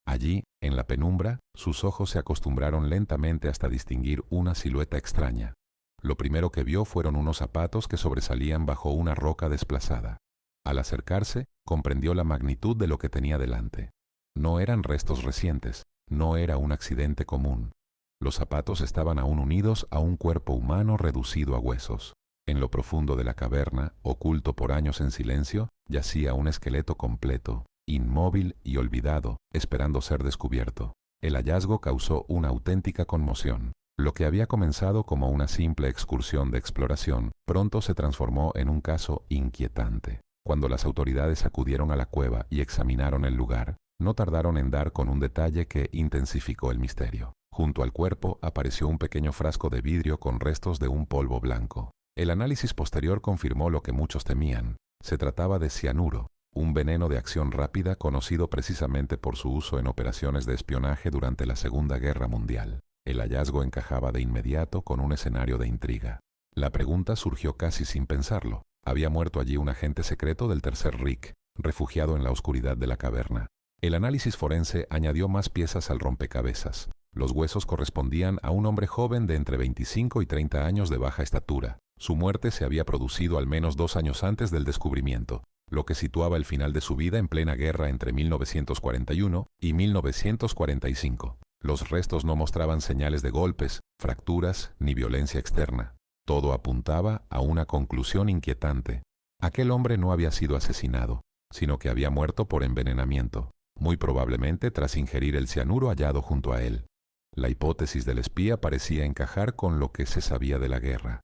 Allí, en la penumbra, sus ojos se acostumbraron lentamente hasta distinguir una silueta extraña. Lo primero que vio fueron unos zapatos que sobresalían bajo una roca desplazada. Al acercarse, comprendió la magnitud de lo que tenía delante. No eran restos recientes, no era un accidente común. Los zapatos estaban aún unidos a un cuerpo humano reducido a huesos. En lo profundo de la caverna, oculto por años en silencio, yacía un esqueleto completo, inmóvil y olvidado, esperando ser descubierto. El hallazgo causó una auténtica conmoción. Lo que había comenzado como una simple excursión de exploración, pronto se transformó en un caso inquietante. Cuando las autoridades acudieron a la cueva y examinaron el lugar, no tardaron en dar con un detalle que intensificó el misterio. Junto al cuerpo apareció un pequeño frasco de vidrio con restos de un polvo blanco. El análisis posterior confirmó lo que muchos temían. Se trataba de cianuro, un veneno de acción rápida conocido precisamente por su uso en operaciones de espionaje durante la Segunda Guerra Mundial. El hallazgo encajaba de inmediato con un escenario de intriga. La pregunta surgió casi sin pensarlo. Había muerto allí un agente secreto del Tercer Reich, refugiado en la oscuridad de la caverna. El análisis forense añadió más piezas al rompecabezas. Los huesos correspondían a un hombre joven de entre 25 y 30 años de baja estatura. Su muerte se había producido al menos 2 años antes del descubrimiento. lo que situaba el final de su vida en plena guerra entre 1941 y 1945. Los restos no mostraban señales de golpes, fracturas ni violencia externa. Todo apuntaba a una conclusión inquietante. Aquel hombre no había sido asesinado, sino que había muerto por envenenamiento, muy probablemente tras ingerir el cianuro hallado junto a él. La hipótesis del espía parecía encajar con lo que se sabía de la guerra.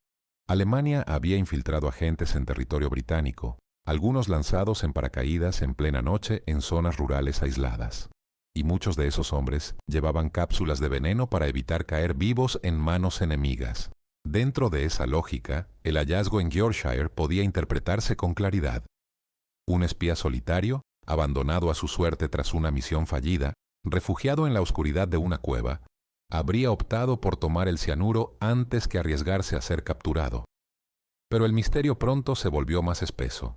Alemania había infiltrado agentes en territorio británico, algunos lanzados en paracaídas en plena noche en zonas rurales aisladas. Y muchos de esos hombres llevaban cápsulas de veneno para evitar caer vivos en manos enemigas. Dentro de esa lógica, el hallazgo en Yorkshire podía interpretarse con claridad. Un espía solitario, abandonado a su suerte tras una misión fallida, refugiado en la oscuridad de una cueva, habría optado por tomar el cianuro antes que arriesgarse a ser capturado. Pero el misterio pronto se volvió más espeso.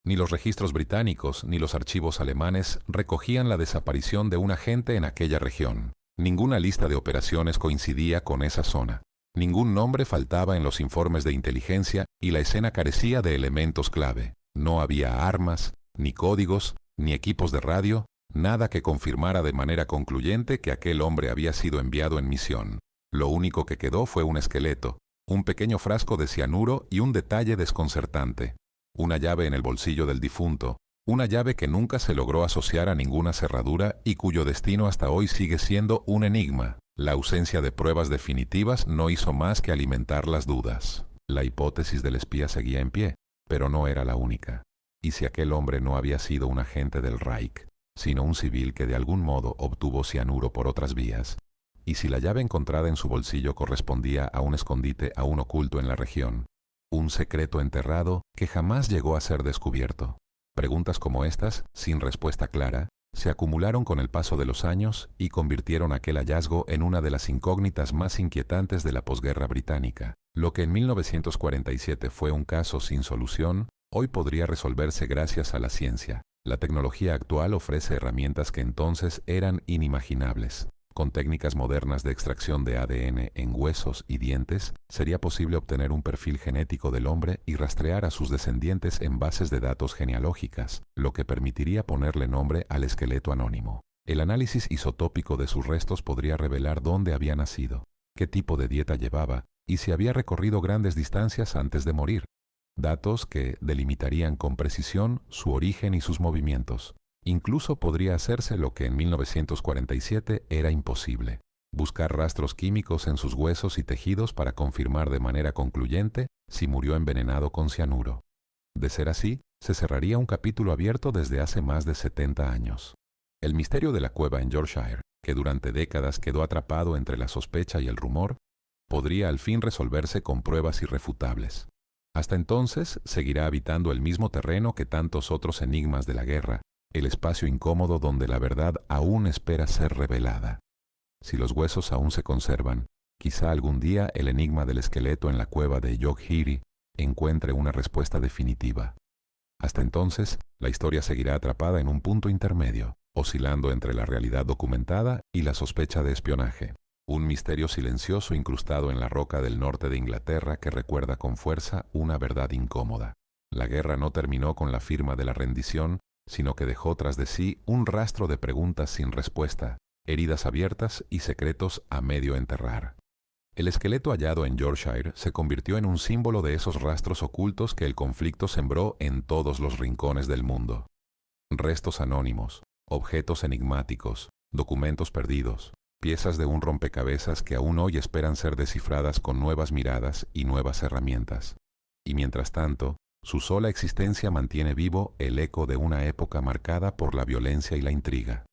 Ni los registros británicos ni los archivos alemanes recogían la desaparición de un agente en aquella región. Ninguna lista de operaciones coincidía con esa zona. Ningún nombre faltaba en los informes de inteligencia y la escena carecía de elementos clave. No había armas, ni códigos, ni equipos de radio, nada que confirmara de manera concluyente que aquel hombre había sido enviado en misión. Lo único que quedó fue un esqueleto, un pequeño frasco de cianuro y un detalle desconcertante. Una llave en el bolsillo del difunto, una llave que nunca se logró asociar a ninguna cerradura y cuyo destino hasta hoy sigue siendo un enigma. La ausencia de pruebas definitivas no hizo más que alimentar las dudas. La hipótesis del espía seguía en pie, pero no era la única. ¿Y si aquel hombre no había sido un agente del Reich, sino un civil que de algún modo obtuvo cianuro por otras vías? ¿Y si la llave encontrada en su bolsillo correspondía a un escondite aún oculto en la región? Un secreto enterrado que jamás llegó a ser descubierto. Preguntas como estas, sin respuesta clara, se acumularon con el paso de los años y convirtieron aquel hallazgo en una de las incógnitas más inquietantes de la posguerra británica. Lo que en 1947 fue un caso sin solución, hoy podría resolverse gracias a la ciencia. La tecnología actual ofrece herramientas que entonces eran inimaginables. Con técnicas modernas de extracción de ADN en huesos y dientes, sería posible obtener un perfil genético del hombre y rastrear a sus descendientes en bases de datos genealógicas, lo que permitiría ponerle nombre al esqueleto anónimo. El análisis isotópico de sus restos podría revelar dónde había nacido, qué tipo de dieta llevaba y si había recorrido grandes distancias antes de morir. Datos que delimitarían con precisión su origen y sus movimientos. Incluso podría hacerse lo que en 1947 era imposible: buscar rastros químicos en sus huesos y tejidos para confirmar de manera concluyente si murió envenenado con cianuro. De ser así, se cerraría un capítulo abierto desde hace más de 70 años. El misterio de la cueva en Yorkshire, que durante décadas quedó atrapado entre la sospecha y el rumor, podría al fin resolverse con pruebas irrefutables. Hasta entonces, seguirá habitando el mismo terreno que tantos otros enigmas de la guerra, el espacio incómodo donde la verdad aún espera ser revelada. Si los huesos aún se conservan, quizá algún día el enigma del esqueleto en la cueva de Yoghiri encuentre una respuesta definitiva. Hasta entonces, la historia seguirá atrapada en un punto intermedio, oscilando entre la realidad documentada y la sospecha de espionaje. Un misterio silencioso incrustado en la roca del norte de Inglaterra que recuerda con fuerza una verdad incómoda. La guerra no terminó con la firma de la rendición, sino que dejó tras de sí un rastro de preguntas sin respuesta, heridas abiertas y secretos a medio enterrar. El esqueleto hallado en Yorkshire se convirtió en un símbolo de esos rastros ocultos que el conflicto sembró en todos los rincones del mundo. Restos anónimos, objetos enigmáticos, documentos perdidos, piezas de un rompecabezas que aún hoy esperan ser descifradas con nuevas miradas y nuevas herramientas. Y mientras tanto, su sola existencia mantiene vivo el eco de una época marcada por la violencia y la intriga.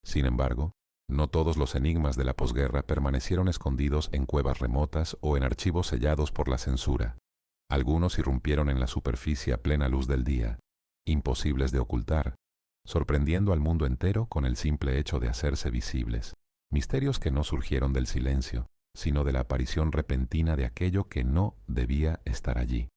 Sin embargo, no todos los enigmas de la posguerra permanecieron escondidos en cuevas remotas o en archivos sellados por la censura. Algunos irrumpieron en la superficie a plena luz del día, imposibles de ocultar, sorprendiendo al mundo entero con el simple hecho de hacerse visibles. Misterios que no surgieron del silencio, sino de la aparición repentina de aquello que no debía estar allí.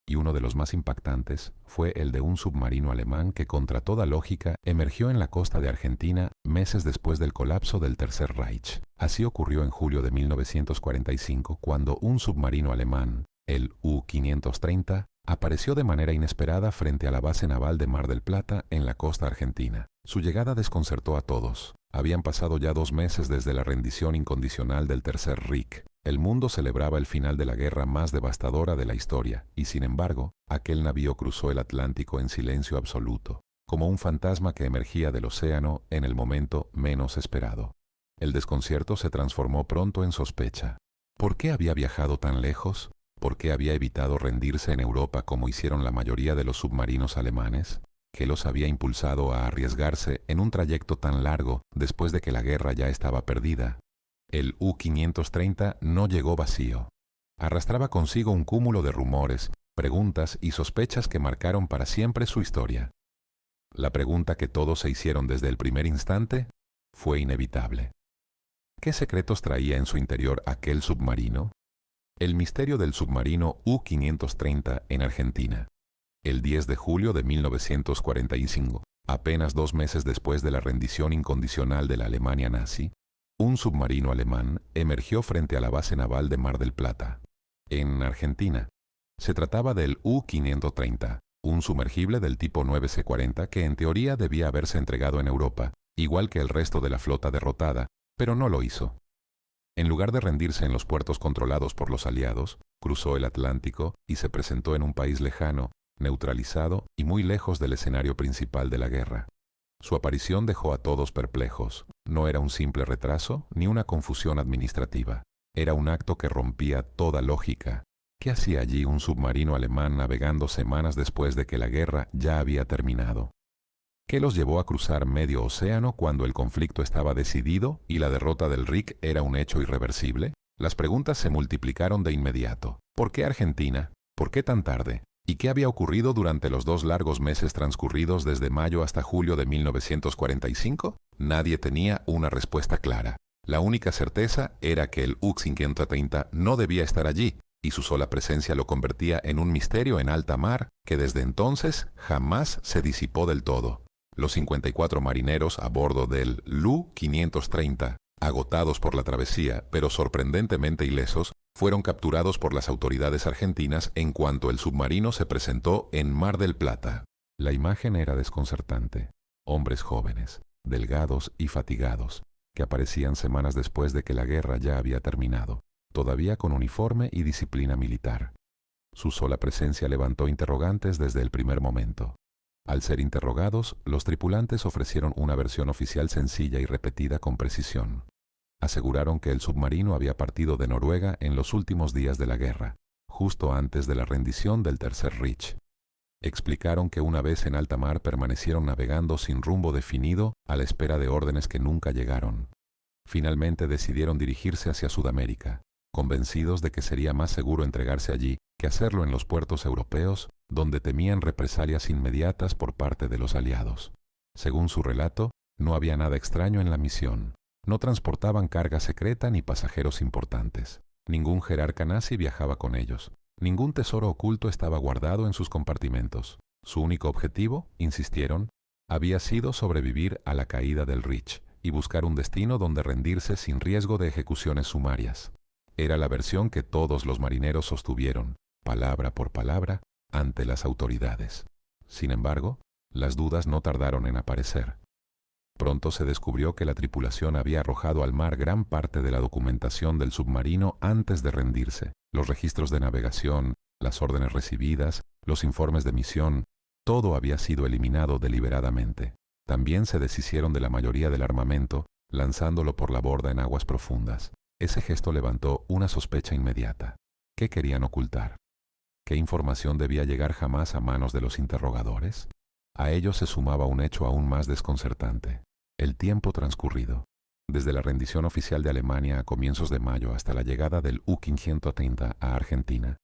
Y uno de los más impactantes fue el de un submarino alemán que contra toda lógica emergió en la costa de Argentina meses después del colapso del Tercer Reich. Así ocurrió en julio de 1945, cuando un submarino alemán, el U-530, Apareció de manera inesperada frente a la base naval de Mar del Plata, en la costa argentina. Su llegada desconcertó a todos. Habían pasado ya 2 meses desde la rendición incondicional del Tercer Reich. El mundo celebraba el final de la guerra más devastadora de la historia, y sin embargo, aquel navío cruzó el Atlántico en silencio absoluto, como un fantasma que emergía del océano en el momento menos esperado. El desconcierto se transformó pronto en sospecha. ¿Por qué había viajado tan lejos? ¿Por qué había evitado rendirse en Europa como hicieron la mayoría de los submarinos alemanes? ¿Qué los había impulsado a arriesgarse en un trayecto tan largo después de que la guerra ya estaba perdida? El U-530 no llegó vacío. Arrastraba consigo un cúmulo de rumores, preguntas y sospechas que marcaron para siempre su historia. La pregunta que todos se hicieron desde el primer instante fue inevitable. ¿Qué secretos traía en su interior aquel submarino? El misterio del submarino U-530 en Argentina. El 10 de julio de 1945, apenas 2 meses después de la rendición incondicional de la Alemania nazi, un submarino alemán emergió frente a la base naval de Mar del Plata, en Argentina. Se trataba del U-530, un sumergible del tipo 9C-40 que en teoría debía haberse entregado en Europa, igual que el resto de la flota derrotada, pero no lo hizo. En lugar de rendirse en los puertos controlados por los aliados, cruzó el Atlántico y se presentó en un país lejano, neutralizado y muy lejos del escenario principal de la guerra. Su aparición dejó a todos perplejos. No era un simple retraso ni una confusión administrativa. Era un acto que rompía toda lógica. ¿Qué hacía allí un submarino alemán navegando semanas después de que la guerra ya había terminado? ¿Qué los llevó a cruzar medio océano cuando el conflicto estaba decidido y la derrota del Reich era un hecho irreversible? Las preguntas se multiplicaron de inmediato. ¿Por qué Argentina? ¿Por qué tan tarde? ¿Y qué había ocurrido durante los 2 largos meses transcurridos desde mayo hasta julio de 1945? Nadie tenía una respuesta clara. La única certeza era que el U-530 no debía estar allí, y su sola presencia lo convertía en un misterio en alta mar que desde entonces jamás se disipó del todo. Los 54 marineros a bordo del U-530, agotados por la travesía, pero sorprendentemente ilesos, fueron capturados por las autoridades argentinas en cuanto el submarino se presentó en Mar del Plata. La imagen era desconcertante. Hombres jóvenes, delgados y fatigados, que aparecían semanas después de que la guerra ya había terminado, todavía con uniforme y disciplina militar. Su sola presencia levantó interrogantes desde el primer momento. Al ser interrogados, los tripulantes ofrecieron una versión oficial sencilla y repetida con precisión. Aseguraron que el submarino había partido de Noruega en los últimos días de la guerra, justo antes de la rendición del Tercer Reich. Explicaron que una vez en alta mar permanecieron navegando sin rumbo definido a la espera de órdenes que nunca llegaron. Finalmente decidieron dirigirse hacia Sudamérica, convencidos de que sería más seguro entregarse allí que hacerlo en los puertos europeos, donde temían represalias inmediatas por parte de los aliados. Según su relato, no había nada extraño en la misión. No transportaban carga secreta ni pasajeros importantes. Ningún jerarca nazi viajaba con ellos. Ningún tesoro oculto estaba guardado en sus compartimentos. Su único objetivo, insistieron, había sido sobrevivir a la caída del Reich y buscar un destino donde rendirse sin riesgo de ejecuciones sumarias. Era la versión que todos los marineros sostuvieron, palabra por palabra, ante las autoridades. Sin embargo, las dudas no tardaron en aparecer. Pronto se descubrió que la tripulación había arrojado al mar gran parte de la documentación del submarino antes de rendirse. Los registros de navegación, las órdenes recibidas, los informes de misión, todo había sido eliminado deliberadamente. También se deshicieron de la mayoría del armamento, lanzándolo por la borda en aguas profundas. Ese gesto levantó una sospecha inmediata. ¿Qué querían ocultar? ¿Qué información debía llegar jamás a manos de los interrogadores? A ello se sumaba un hecho aún más desconcertante. El tiempo transcurrido. Desde la rendición oficial de Alemania a comienzos de mayo hasta la llegada del U-530 a Argentina,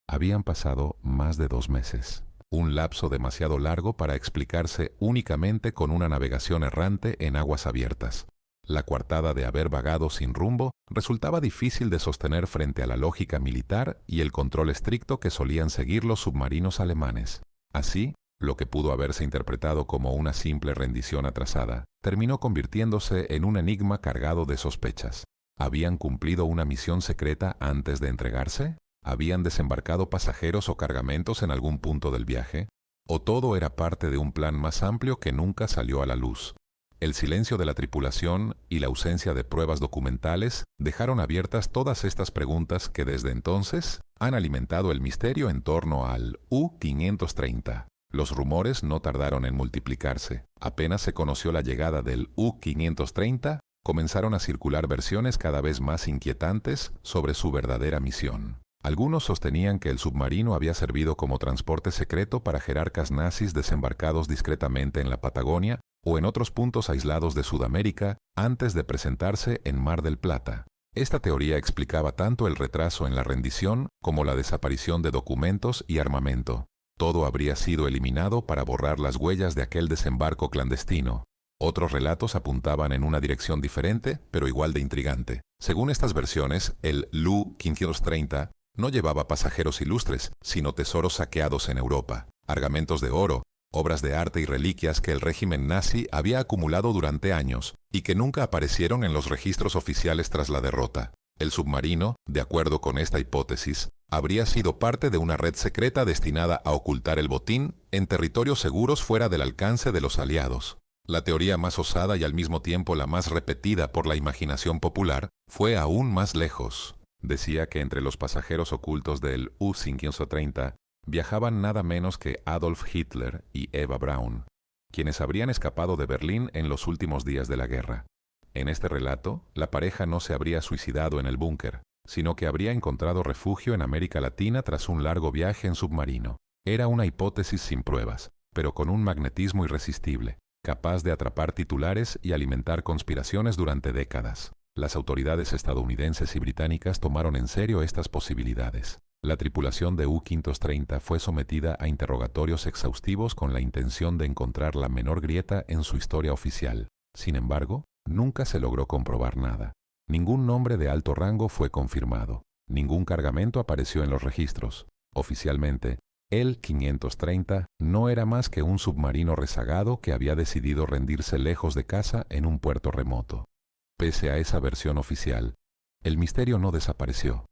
habían pasado más de 2 meses. Un lapso demasiado largo para explicarse únicamente con una navegación errante en aguas abiertas. La coartada de haber vagado sin rumbo resultaba difícil de sostener frente a la lógica militar y el control estricto que solían seguir los submarinos alemanes. Así, lo que pudo haberse interpretado como una simple rendición atrasada, terminó convirtiéndose en un enigma cargado de sospechas. ¿Habían cumplido una misión secreta antes de entregarse? ¿Habían desembarcado pasajeros o cargamentos en algún punto del viaje? ¿O todo era parte de un plan más amplio que nunca salió a la luz? El silencio de la tripulación y la ausencia de pruebas documentales dejaron abiertas todas estas preguntas que desde entonces han alimentado el misterio en torno al U-530. Los rumores no tardaron en multiplicarse. Apenas se conoció la llegada del U-530, comenzaron a circular versiones cada vez más inquietantes sobre su verdadera misión. Algunos sostenían que el submarino había servido como transporte secreto para jerarcas nazis desembarcados discretamente en la Patagonia o en otros puntos aislados de Sudamérica antes de presentarse en Mar del Plata. Esta teoría explicaba tanto el retraso en la rendición como la desaparición de documentos y armamento. Todo habría sido eliminado para borrar las huellas de aquel desembarco clandestino. Otros relatos apuntaban en una dirección diferente, pero igual de intrigante. Según estas versiones, el Lu-530 no llevaba pasajeros ilustres, sino tesoros saqueados en Europa, argamentos de oro, obras de arte y reliquias que el régimen nazi había acumulado durante años y que nunca aparecieron en los registros oficiales tras la derrota. El submarino, de acuerdo con esta hipótesis, habría sido parte de una red secreta destinada a ocultar el botín en territorios seguros fuera del alcance de los aliados. La teoría más osada y al mismo tiempo la más repetida por la imaginación popular fue aún más lejos. Decía que entre los pasajeros ocultos del U-530 viajaban nada menos que Adolf Hitler y Eva Braun, quienes habrían escapado de Berlín en los últimos días de la guerra. En este relato, la pareja no se habría suicidado en el búnker, sino que habría encontrado refugio en América Latina tras un largo viaje en submarino. Era una hipótesis sin pruebas, pero con un magnetismo irresistible, capaz de atrapar titulares y alimentar conspiraciones durante décadas. Las autoridades estadounidenses y británicas tomaron en serio estas posibilidades. La tripulación de U-530 fue sometida a interrogatorios exhaustivos con la intención de encontrar la menor grieta en su historia oficial. Sin embargo, nunca se logró comprobar nada. Ningún nombre de alto rango fue confirmado. Ningún cargamento apareció en los registros. Oficialmente, el 530 no era más que un submarino rezagado que había decidido rendirse lejos de casa en un puerto remoto. Pese a esa versión oficial, el misterio no desapareció.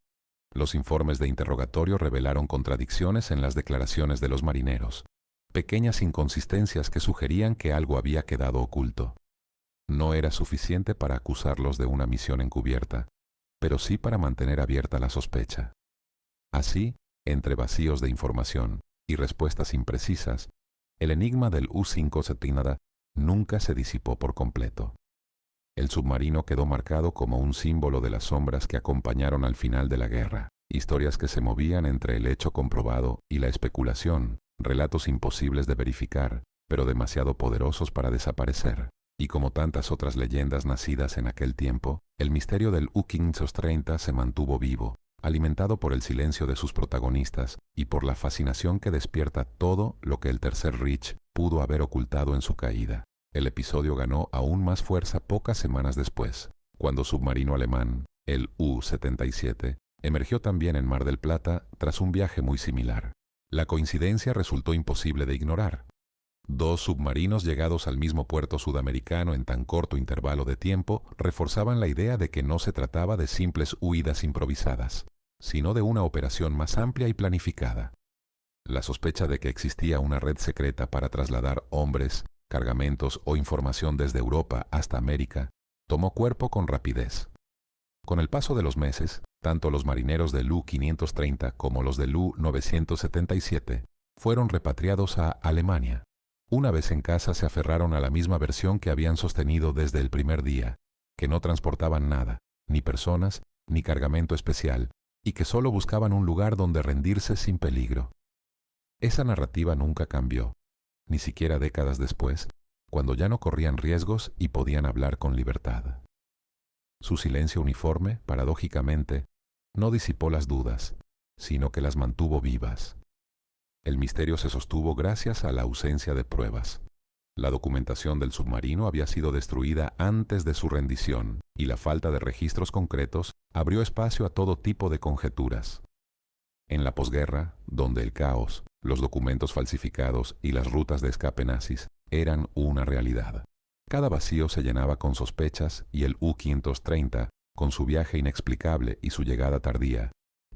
Los informes de interrogatorio revelaron contradicciones en las declaraciones de los marineros, pequeñas inconsistencias que sugerían que algo había quedado oculto. No era suficiente para acusarlos de una misión encubierta, pero sí para mantener abierta la sospecha. Así, entre vacíos de información y respuestas imprecisas, el enigma del U-530 nunca se disipó por completo. El submarino quedó marcado como un símbolo de las sombras que acompañaron al final de la guerra, historias que se movían entre el hecho comprobado y la especulación, relatos imposibles de verificar, pero demasiado poderosos para desaparecer. Y como tantas otras leyendas nacidas en aquel tiempo, el misterio del U-530 se mantuvo vivo, alimentado por el silencio de sus protagonistas y por la fascinación que despierta todo lo que el Tercer Reich pudo haber ocultado en su caída. El episodio ganó aún más fuerza pocas semanas después, cuando submarino alemán, el U-77, emergió también en Mar del Plata tras un viaje muy similar. La coincidencia resultó imposible de ignorar. Dos submarinos llegados al mismo puerto sudamericano en tan corto intervalo de tiempo reforzaban la idea de que no se trataba de simples huidas improvisadas, sino de una operación más amplia y planificada. La sospecha de que existía una red secreta para trasladar hombres, cargamentos o información desde Europa hasta América tomó cuerpo con rapidez. Con el paso de los meses, tanto los marineros del U-530 como los del U-977 fueron repatriados a Alemania. Una vez en casa se aferraron a la misma versión que habían sostenido desde el primer día, que no transportaban nada, ni personas, ni cargamento especial, y que solo buscaban un lugar donde rendirse sin peligro. Esa narrativa nunca cambió, ni siquiera décadas después, cuando ya no corrían riesgos y podían hablar con libertad. Su silencio uniforme, paradójicamente, no disipó las dudas, sino que las mantuvo vivas. El misterio se sostuvo gracias a la ausencia de pruebas. La documentación del submarino había sido destruida antes de su rendición, y la falta de registros concretos abrió espacio a todo tipo de conjeturas. En la posguerra, donde el caos, los documentos falsificados y las rutas de escape nazis eran una realidad, cada vacío se llenaba con sospechas y el U-530, con su viaje inexplicable y su llegada tardía,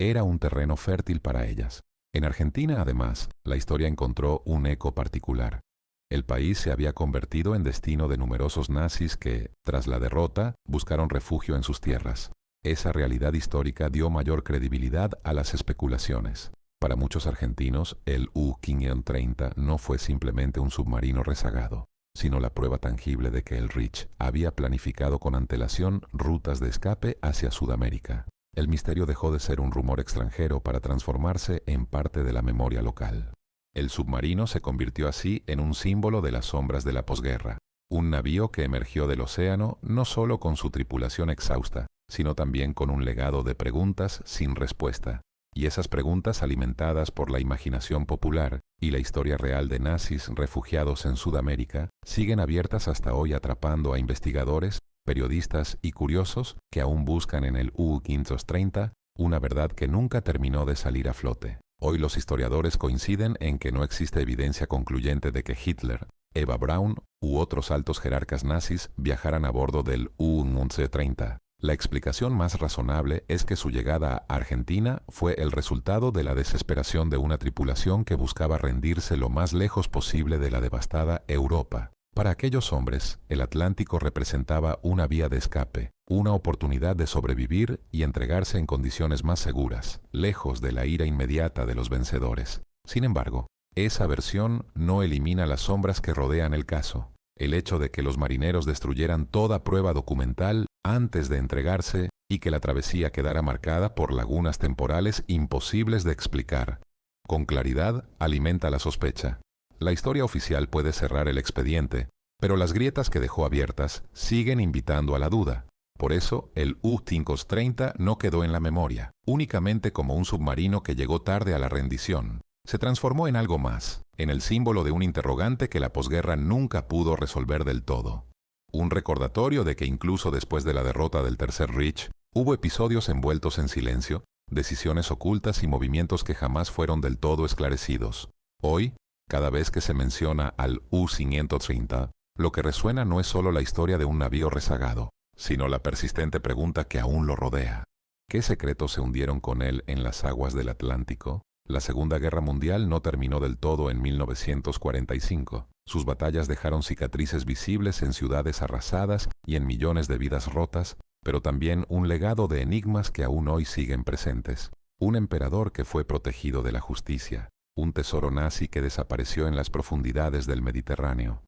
era un terreno fértil para ellas. En Argentina, además, la historia encontró un eco particular. El país se había convertido en destino de numerosos nazis que, tras la derrota, buscaron refugio en sus tierras. Esa realidad histórica dio mayor credibilidad a las especulaciones. Para muchos argentinos, el U-530 no fue simplemente un submarino rezagado, sino la prueba tangible de que el Reich había planificado con antelación rutas de escape hacia Sudamérica. El misterio dejó de ser un rumor extranjero para transformarse en parte de la memoria local. El submarino se convirtió así en un símbolo de las sombras de la posguerra, un navío que emergió del océano no solo con su tripulación exhausta, sino también con un legado de preguntas sin respuesta. Y esas preguntas, alimentadas por la imaginación popular y la historia real de nazis refugiados en Sudamérica, siguen abiertas hasta hoy, atrapando a investigadores, periodistas y curiosos que aún buscan en el U-530 una verdad que nunca terminó de salir a flote. Hoy los historiadores coinciden en que no existe evidencia concluyente de que Hitler, Eva Braun u otros altos jerarcas nazis viajaran a bordo del U-530. La explicación más razonable es que su llegada a Argentina fue el resultado de la desesperación de una tripulación que buscaba rendirse lo más lejos posible de la devastada Europa. Para aquellos hombres, el Atlántico representaba una vía de escape, una oportunidad de sobrevivir y entregarse en condiciones más seguras, lejos de la ira inmediata de los vencedores. Sin embargo, esa versión no elimina las sombras que rodean el caso. El hecho de que los marineros destruyeran toda prueba documental antes de entregarse y que la travesía quedara marcada por lagunas temporales imposibles de explicar, con claridad alimenta la sospecha. La historia oficial puede cerrar el expediente, pero las grietas que dejó abiertas siguen invitando a la duda. Por eso, el U-530 no quedó en la memoria, únicamente como un submarino que llegó tarde a la rendición. Se transformó en algo más, en el símbolo de un interrogante que la posguerra nunca pudo resolver del todo. Un recordatorio de que incluso después de la derrota del Tercer Reich, hubo episodios envueltos en silencio, decisiones ocultas y movimientos que jamás fueron del todo esclarecidos. Hoy, cada vez que se menciona al U-530, lo que resuena no es solo la historia de un navío rezagado, sino la persistente pregunta que aún lo rodea. ¿Qué secretos se hundieron con él en las aguas del Atlántico? La Segunda Guerra Mundial no terminó del todo en 1945. Sus batallas dejaron cicatrices visibles en ciudades arrasadas y en millones de vidas rotas, pero también un legado de enigmas que aún hoy siguen presentes. Un emperador que fue protegido de la justicia. Un tesoro nazi que desapareció en las profundidades del Mediterráneo.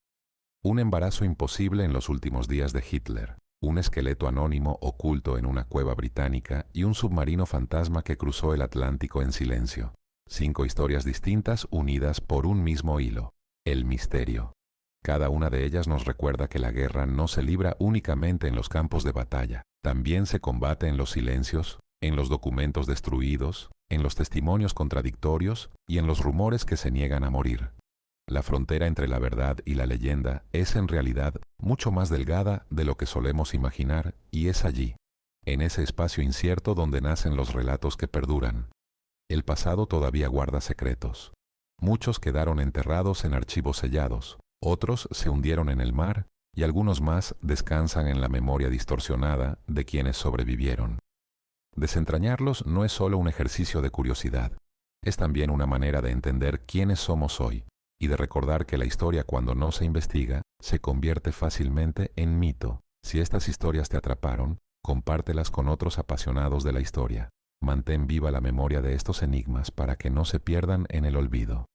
Un embarazo imposible en los últimos días de Hitler. Un esqueleto anónimo oculto en una cueva británica y un submarino fantasma que cruzó el Atlántico en silencio. 5 historias distintas unidas por un mismo hilo. El misterio. Cada una de ellas nos recuerda que la guerra no se libra únicamente en los campos de batalla. También se combate en los silencios, en los documentos destruidos, en los testimonios contradictorios y en los rumores que se niegan a morir. La frontera entre la verdad y la leyenda es en realidad mucho más delgada de lo que solemos imaginar y es allí, en ese espacio incierto donde nacen los relatos que perduran. El pasado todavía guarda secretos. Muchos quedaron enterrados en archivos sellados, otros se hundieron en el mar y algunos más descansan en la memoria distorsionada de quienes sobrevivieron. Desentrañarlos no es solo un ejercicio de curiosidad, es también una manera de entender quiénes somos hoy y de recordar que la historia, cuando no se investiga, se convierte fácilmente en mito. Si estas historias te atraparon, compártelas con otros apasionados de la historia. Mantén viva la memoria de estos enigmas para que no se pierdan en el olvido.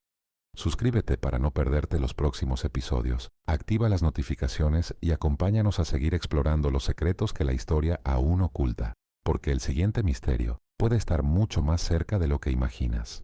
Suscríbete para no perderte los próximos episodios. Activa las notificaciones y acompáñanos a seguir explorando los secretos que la historia aún oculta, porque el siguiente misterio puede estar mucho más cerca de lo que imaginas.